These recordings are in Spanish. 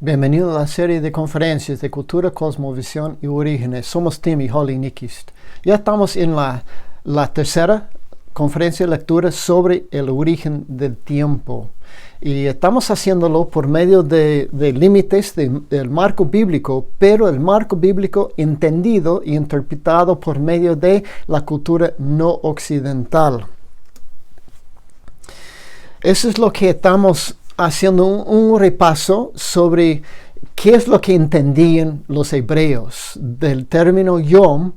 Bienvenido a la serie de conferencias de Cultura, Cosmovisión y Orígenes. Somos Tim y Holly Nikist. Ya estamos en la tercera conferencia de lectura sobre el origen del tiempo. Y estamos haciéndolo por medio de límites del marco bíblico, pero el marco bíblico entendido y interpretado por medio de la cultura no occidental. Eso es lo que estamos haciendo un repaso sobre qué es lo que entendían los hebreos del término yom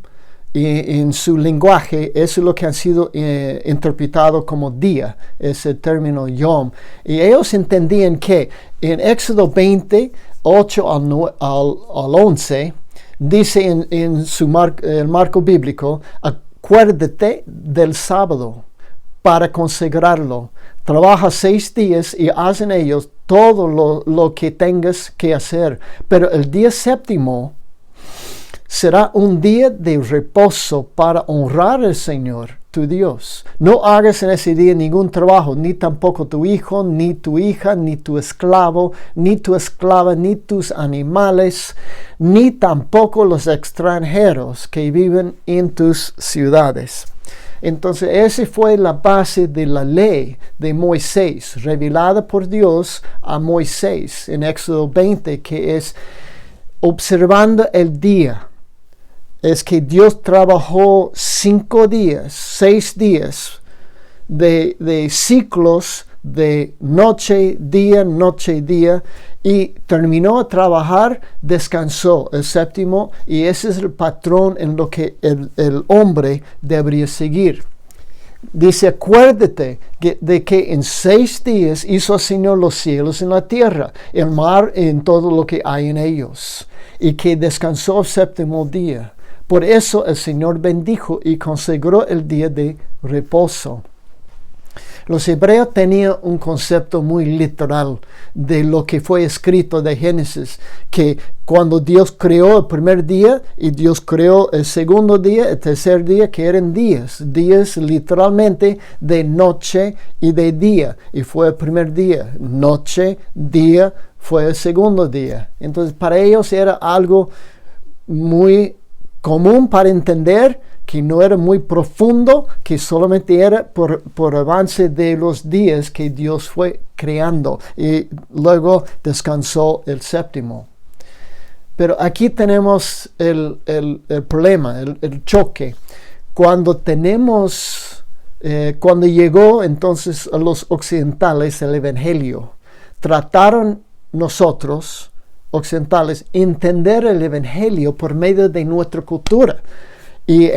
y en su lenguaje. Eso es lo que ha sido interpretado como día, ese término yom. Y ellos entendían que en Éxodo 20, 8 al 11, dice en el marco bíblico: acuérdate del sábado para consagrarlo. Trabaja 6 días y haz en ellos todo lo que tengas que hacer. Pero el día séptimo será un día de reposo para honrar al Señor, tu Dios. No hagas en ese día ningún trabajo, ni tampoco tu hijo, ni tu hija, ni tu esclavo, ni tu esclava, ni tus animales, ni tampoco los extranjeros que viven en tus ciudades. Entonces, esa fue la base de la ley de Moisés, revelada por Dios a Moisés en Éxodo 20, que es observando el día. Es que Dios trabajó 5 días, 6 días de ciclos de noche, día, y terminó de trabajar, descansó el séptimo, y ese es el patrón en lo que el hombre debería seguir. Dice: acuérdate de que en 6 días hizo el Señor los cielos y la tierra, el mar y en todo lo que hay en ellos, y que descansó el séptimo día. Por eso el Señor bendijo y consagró el día de reposo. Los hebreos tenían un concepto muy literal de lo que fue escrito de Génesis, que cuando Dios creó el primer día y Dios creó el segundo día, el tercer día, que eran días literalmente de noche y de día, y fue el primer día, noche, día, fue el segundo día. Entonces para ellos era algo muy común para entender, que no era muy profundo, que solamente era por avance de los días que Dios fue creando, y luego descansó el séptimo. Pero aquí tenemos el problema, el choque. Cuando llegó entonces a los occidentales el Evangelio, trataron nosotros occidentales entender el Evangelio por medio de nuestra cultura. Y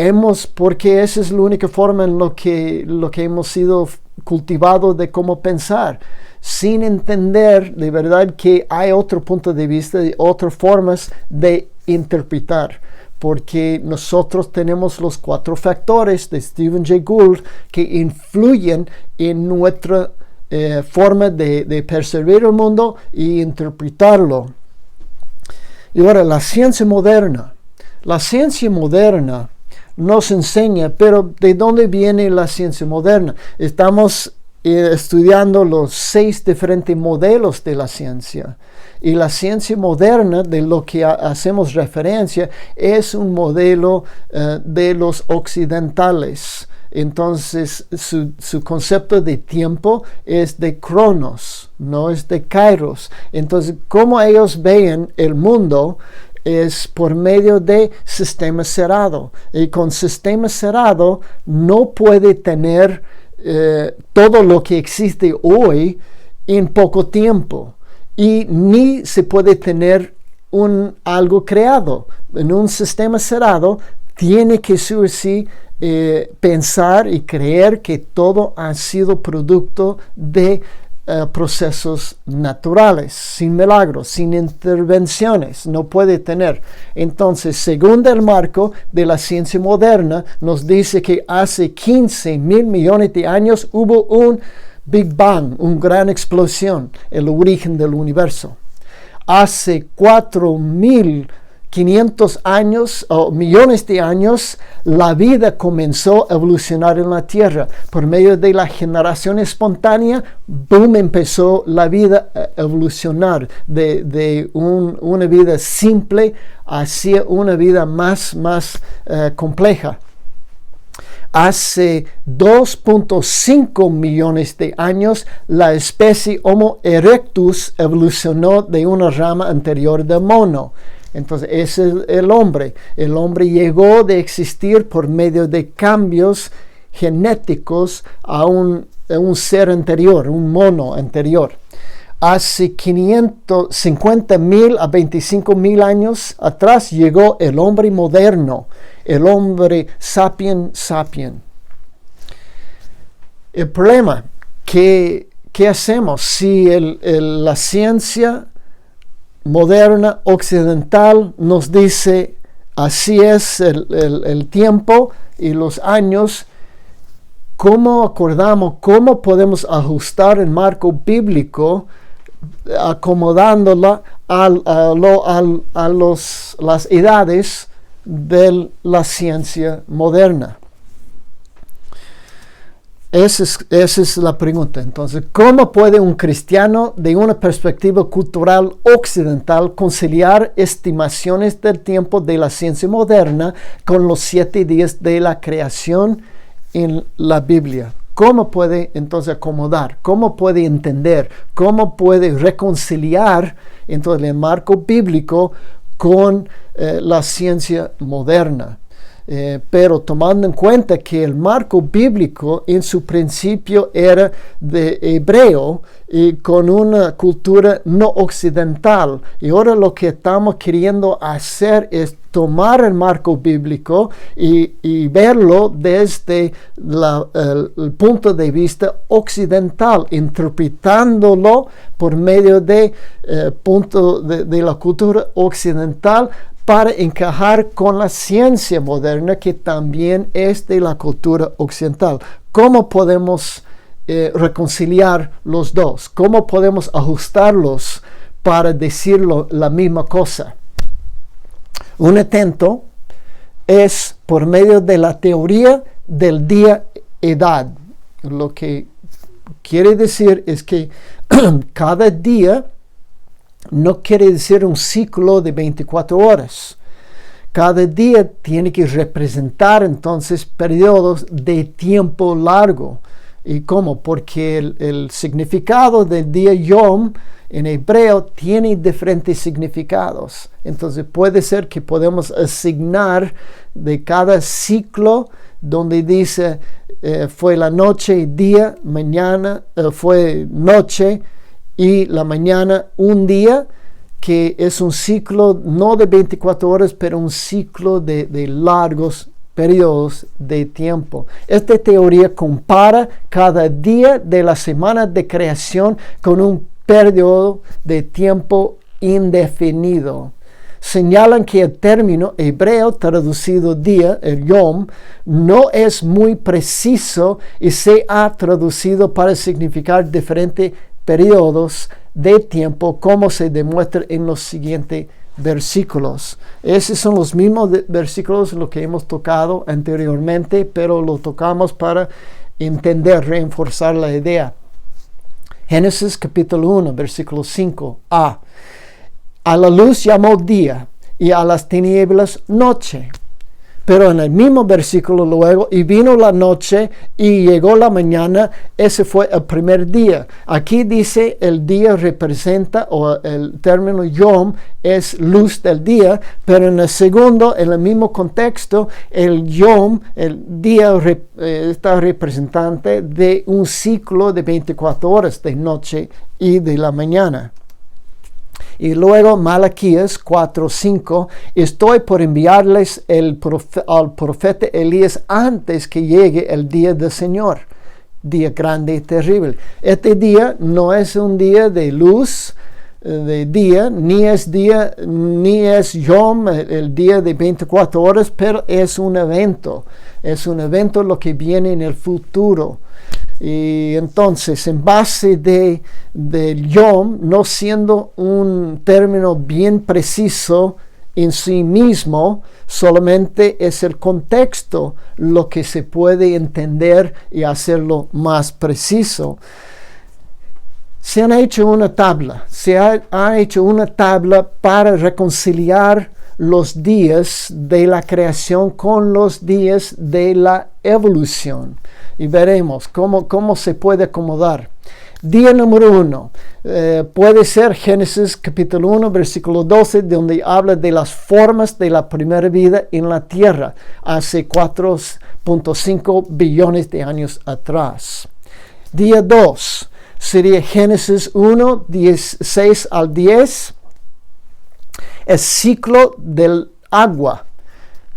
porque esa es la única forma en lo que hemos sido cultivados de cómo pensar, sin entender de verdad que hay otro punto de vista y otras formas de interpretar. Porque nosotros tenemos los 4 factores de Stephen Jay Gould que influyen en nuestra forma de percibir el mundo y interpretarlo. Y ahora, la ciencia moderna. La ciencia moderna nos enseña, pero ¿de dónde viene la ciencia moderna? Estamos estudiando los 6 diferentes modelos de la ciencia. Y la ciencia moderna, de lo que hacemos referencia, es un modelo de los occidentales. Entonces, su concepto de tiempo es de cronos, no es de kairos. Entonces, como ellos ven el mundo es por medio de sistema cerrado. Y con sistema cerrado no puede tener todo lo que existe hoy en poco tiempo. Y ni se puede tener algo creado. En un sistema cerrado tiene que pensar y creer que todo ha sido producto de procesos naturales, sin milagros, sin intervenciones, no puede tener. Entonces, según el marco de la ciencia moderna, nos dice que hace 15,000 millones de años hubo un Big Bang, una gran explosión, el origen del universo. Hace 4,500 500 años o millones de años, la vida comenzó a evolucionar en la tierra. Por medio de la generación espontánea, boom, empezó la vida a evolucionar de una vida simple hacia una vida más compleja. Hace 2.5 millones de años, la especie Homo erectus evolucionó de una rama anterior del mono. Entonces, ese es el hombre. El hombre llegó de existir por medio de cambios genéticos a un ser anterior, un mono anterior. Hace 550,000 a 25,000 años atrás llegó el hombre moderno, el hombre sapien. El problema, ¿qué hacemos si la ciencia moderna occidental nos dice así es el tiempo y los años? ¿Cómo acordamos, cómo podemos ajustar el marco bíblico acomodándola a las edades de la ciencia moderna? Esa es la pregunta. Entonces, ¿cómo puede un cristiano de una perspectiva cultural occidental conciliar estimaciones del tiempo de la ciencia moderna con los 7 días de la creación en la Biblia? ¿Cómo puede entonces acomodar? ¿Cómo puede entender? ¿Cómo puede reconciliar entonces el marco bíblico con la ciencia moderna? Pero tomando en cuenta que el marco bíblico en su principio era de hebreo y con una cultura no occidental, y ahora lo que estamos queriendo hacer es tomar el marco bíblico y verlo desde el punto de vista occidental, interpretándolo por medio de punto de la cultura occidental, para encajar con la ciencia moderna que también es de la cultura occidental. ¿Cómo podemos reconciliar los dos? ¿Cómo podemos ajustarlos para decir la misma cosa? Un intento es por medio de la teoría del día-edad. Lo que quiere decir es que cada día no quiere decir un ciclo de 24 horas. Cada día tiene que representar entonces periodos de tiempo largo. ¿Y cómo? Porque el significado del día Yom en hebreo tiene diferentes significados. Entonces puede ser que podemos asignar de cada ciclo donde dice fue la noche y día, mañana fue noche y la mañana un día, que es un ciclo no de 24 horas, pero un ciclo de largos periodos de tiempo. Esta teoría compara cada día de la semana de creación con un periodo de tiempo indefinido. Señalan que el término hebreo traducido día, el yom, no es muy preciso y se ha traducido para significar diferentes periodos de tiempo, como se demuestra en los siguientes versículos. Esos son los mismos versículos lo que hemos tocado anteriormente, pero lo tocamos para entender, reforzar la idea. Génesis capítulo 1, versículo 5a. A la luz llamó día y a las tinieblas noche. Pero en el mismo versículo luego, y vino la noche y llegó la mañana, ese fue el primer día. Aquí dice el día representa, o el término yom es luz del día, pero en el segundo, en el mismo contexto, el yom, el día está representante de un ciclo de 24 horas de noche y de la mañana. Y luego Malaquías 4:5, estoy por enviarles al profeta Elías antes que llegue el día del Señor, día grande y terrible. Este día no es un día de luz, de día, ni es Yom, el día de 24 horas, pero es un evento lo que viene en el futuro. Y entonces, en base del Yom, no siendo un término bien preciso en sí mismo, solamente es el contexto lo que se puede entender y hacerlo más preciso. Se ha hecho una tabla para reconciliar los días de la creación con los días de la evolución. Y veremos cómo se puede acomodar. Día número 1 puede ser Génesis capítulo 1, versículo 12, donde habla de las formas de la primera vida en la tierra hace 4.5 billones de años atrás. Día 2 sería Génesis 1, 6 al 10. El ciclo del agua,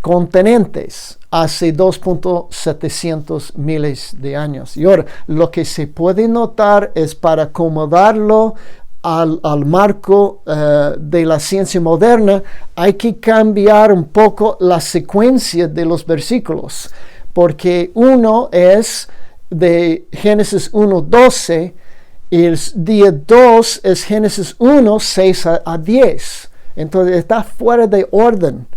continentes, hace 2.700 miles de años. Y ahora, lo que se puede notar es para acomodarlo al marco de la ciencia moderna, hay que cambiar un poco la secuencia de los versículos, porque uno es de Génesis 1:12 y el día 2 es Génesis 1:6 a 10. Entonces está fuera de orden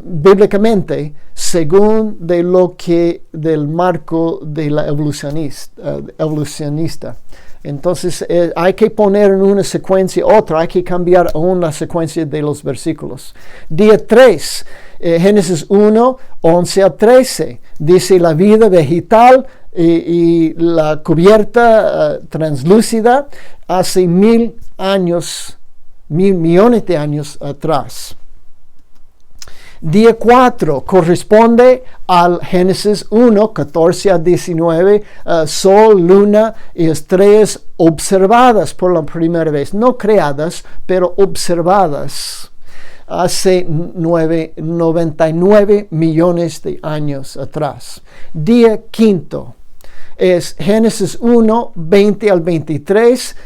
bíblicamente, según del marco de la evolucionista. Entonces hay que poner en una secuencia otra, hay que cambiar aún la secuencia de los versículos. Día 3, Génesis 1, 11 a 13, dice la vida vegetal y la cubierta translúcida hace 1,000 millones de años atrás. Día 4 corresponde al Génesis 1, 14 a 19, sol, luna y estrellas observadas por la primera vez, no creadas, pero observadas hace 99 millones de años atrás. Día 5 es Génesis 1, 20 al 23,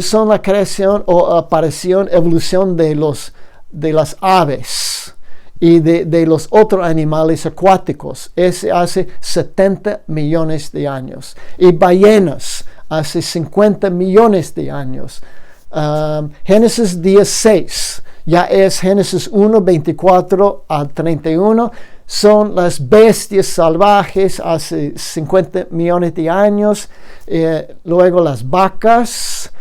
son la creación o aparición, evolución de las aves y de los otros animales acuáticos. Ese hace 70 millones de años. Y ballenas hace 50 millones de años. Génesis 16 ya es Génesis 1, 24 al 31. Son las bestias salvajes hace 50 millones de años. Luego las vacas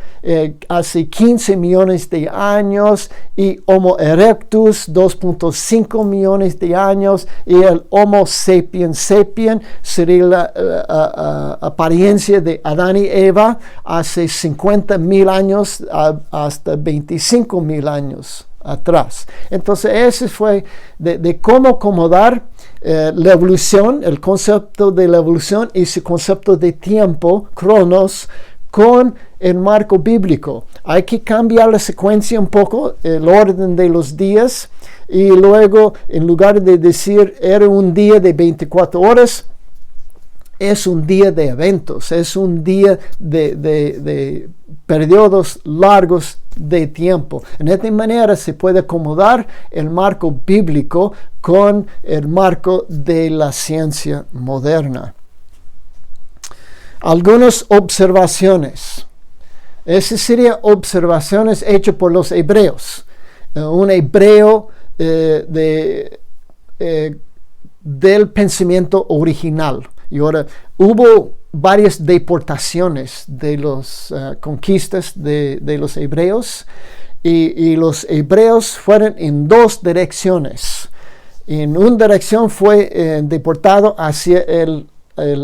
hace 15 millones de años. Y Homo erectus 2.5 millones de años. Y el Homo sapiens sería la apariencia de Adán y Eva hace 50,000 años hasta 25,000 años atrás. Entonces ese fue de cómo acomodar la evolución, el concepto de la evolución y ese concepto de tiempo, cronos, con el marco bíblico. Hay que cambiar la secuencia un poco, el orden de los días, y luego en lugar de decir era un día de 24 horas, es un día de eventos, es un día de periodos largos de tiempo. En esta manera se puede acomodar el marco bíblico con el marco de la ciencia moderna. Algunas observaciones. Esas serían observaciones hechas por los hebreos. Un hebreo del pensamiento original. Y ahora hubo varias deportaciones de las conquistas de los hebreos. Y los hebreos fueron en dos direcciones. En una dirección fue deportado hacia el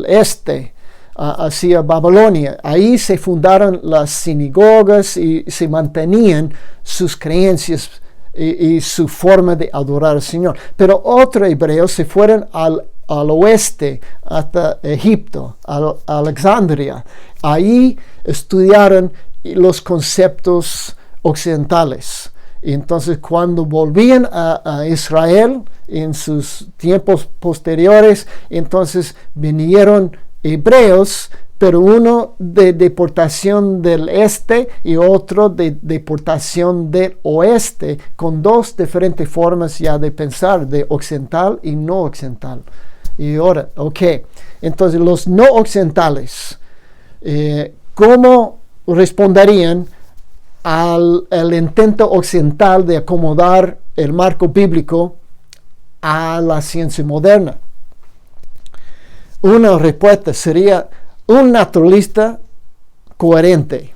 este, hacia Babilonia. Ahí se fundaron las sinagogas y se mantenían sus creencias y su forma de adorar al Señor. Pero otros hebreos se fueron al oeste, hasta Egipto, a Alejandría. Ahí estudiaron los conceptos occidentales. Y entonces cuando volvían a Israel en sus tiempos posteriores, entonces vinieron hebreos, pero uno de deportación del este y otro de deportación del oeste, con dos diferentes formas ya de pensar, de occidental y no occidental. Y ahora, entonces los no occidentales, ¿cómo responderían al intento occidental de acomodar el marco bíblico a la ciencia moderna. Una respuesta sería un naturalista coherente,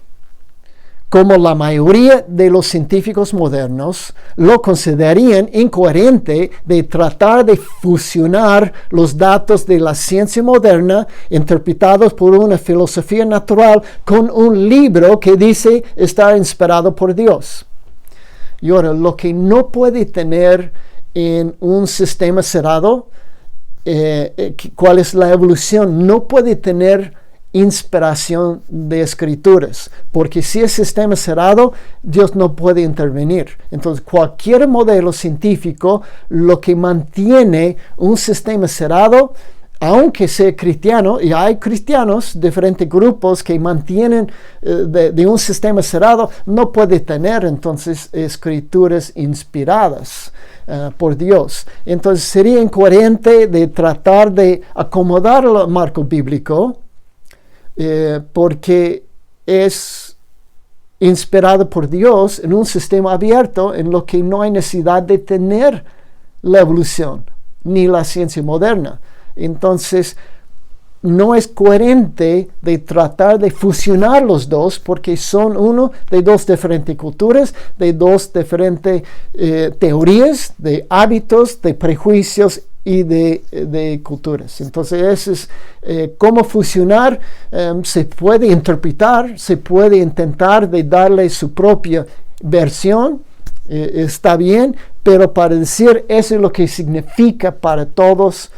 como la mayoría de los científicos modernos lo considerarían incoherente de tratar de fusionar los datos de la ciencia moderna interpretados por una filosofía natural con un libro que dice estar inspirado por Dios. Y ahora, lo que no puede tener en un sistema cerrado, ¿cuál es la evolución? No puede tener inspiración de escrituras, porque si es sistema cerrado, Dios no puede intervenir. Entonces, cualquier modelo científico, lo que mantiene un sistema cerrado, aunque sea cristiano, y hay cristianos, diferentes grupos que mantienen de un sistema cerrado, no puede tener entonces escrituras inspiradas por Dios. Entonces sería incoherente de tratar de acomodar el marco bíblico porque es inspirado por Dios en un sistema abierto en lo que no hay necesidad de tener la evolución ni la ciencia moderna. Entonces, no es coherente de tratar de fusionar los dos porque son uno de dos diferentes culturas, de dos diferentes teorías, de hábitos, de prejuicios y de culturas. Entonces, eso es cómo fusionar. Se puede interpretar, se puede intentar de darle su propia versión, está bien, pero para decir eso es lo que significa para todos,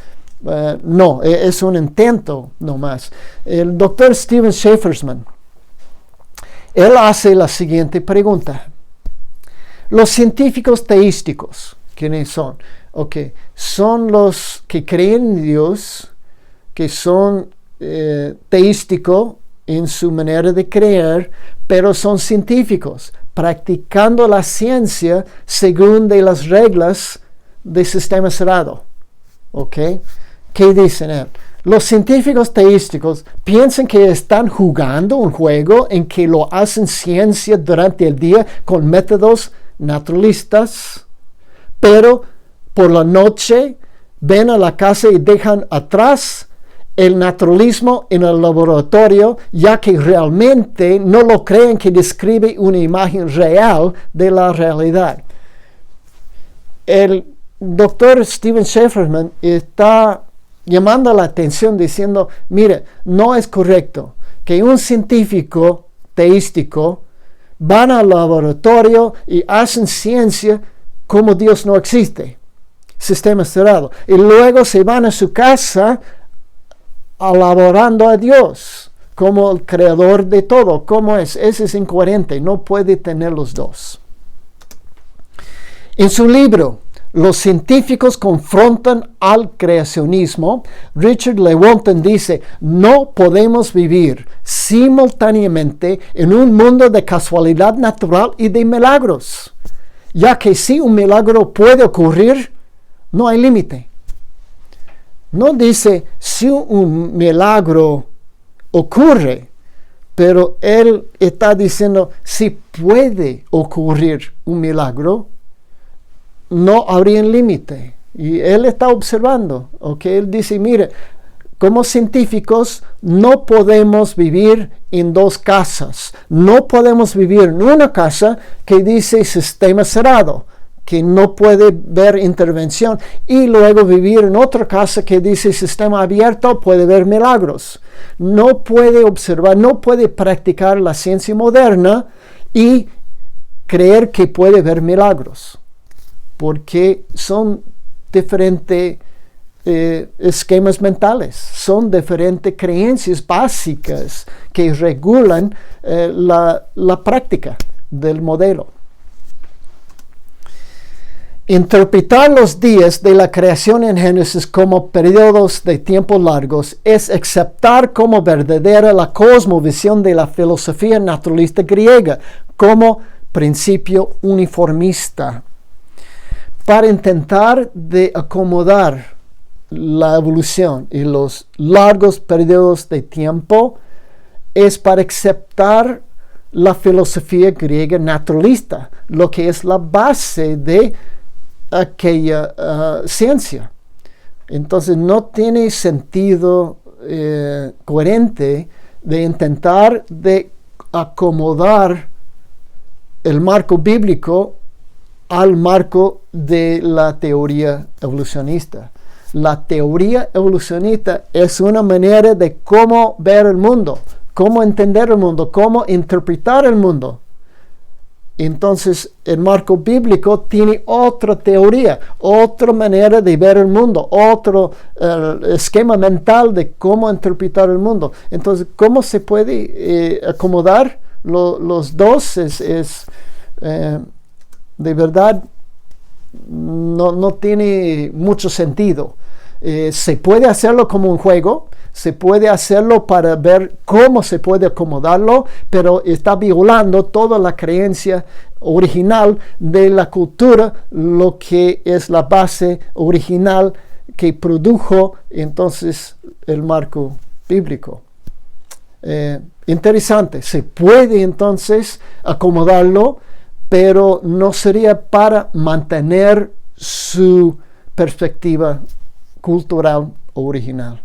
no, es un intento nomás. El doctor Steven Schaefersman, él hace la siguiente pregunta. Los científicos teísticos, ¿quiénes son? Son los que creen en Dios, que son teísticos en su manera de creer, pero son científicos, practicando la ciencia según de las reglas del sistema cerrado. ¿Qué dicen él? Los científicos teísticos piensan que están jugando un juego en que lo hacen ciencia durante el día con métodos naturalistas, pero por la noche ven a la casa y dejan atrás el naturalismo en el laboratorio, ya que realmente no lo creen que describe una imagen real de la realidad. El doctor Steven Schaeferman está llamando la atención diciendo, mire, no es correcto que un científico teístico van al laboratorio y hacen ciencia como Dios no existe, sistema cerrado, y luego se van a su casa alabando a Dios como el creador de todo. ¿Cómo es? Eso es incoherente, no puede tener los dos. En su libro, Los científicos confrontan al creacionismo, Richard Lewontin dice, no podemos vivir simultáneamente en un mundo de casualidad natural y de milagros, ya que si un milagro puede ocurrir, no hay límite. No dice si un milagro ocurre, pero él está diciendo si puede ocurrir un milagro, no habría límite. Y él está observando, él dice, mire, como científicos no podemos vivir en dos casas. No podemos vivir en una casa que dice sistema cerrado, que no puede ver intervención, y luego vivir en otra casa que dice sistema abierto, puede ver milagros. No puede observar, no puede practicar la ciencia moderna y creer que puede ver milagros, porque son diferentes esquemas mentales, son diferentes creencias básicas que regulan la práctica del modelo. Interpretar los días de la creación en Génesis como periodos de tiempo largos es aceptar como verdadera la cosmovisión de la filosofía naturalista griega como principio uniformista. Para intentar de acomodar la evolución y los largos periodos de tiempo es para aceptar la filosofía griega naturalista, lo que es la base de aquella ciencia. Entonces no tiene sentido coherente de intentar de acomodar el marco bíblico al marco de la teoría evolucionista. La teoría evolucionista es una manera de cómo ver el mundo, cómo entender el mundo, cómo interpretar el mundo. Entonces, el marco bíblico tiene otra teoría, otra manera de ver el mundo, otro esquema mental de cómo interpretar el mundo. Entonces, ¿cómo se puede acomodar los dos? De verdad, no tiene mucho sentido. Se puede hacerlo como un juego, se puede hacerlo para ver cómo se puede acomodarlo, pero está violando toda la creencia original de la cultura, lo que es la base original que produjo entonces el marco bíblico. Interesante, se puede entonces acomodarlo, pero no sería para mantener su perspectiva cultural original.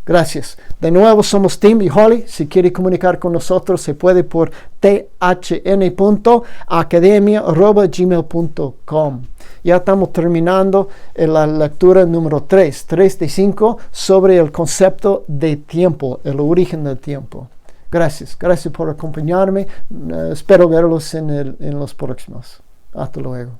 Gracias. De nuevo somos Tim y Holly. Si quiere comunicar con nosotros, se puede por thn.academia@gmail.com. Ya estamos terminando la lectura número 3 de 5, sobre el concepto de tiempo, el origen del tiempo. Gracias por acompañarme. Espero verlos en los próximos. Hasta luego.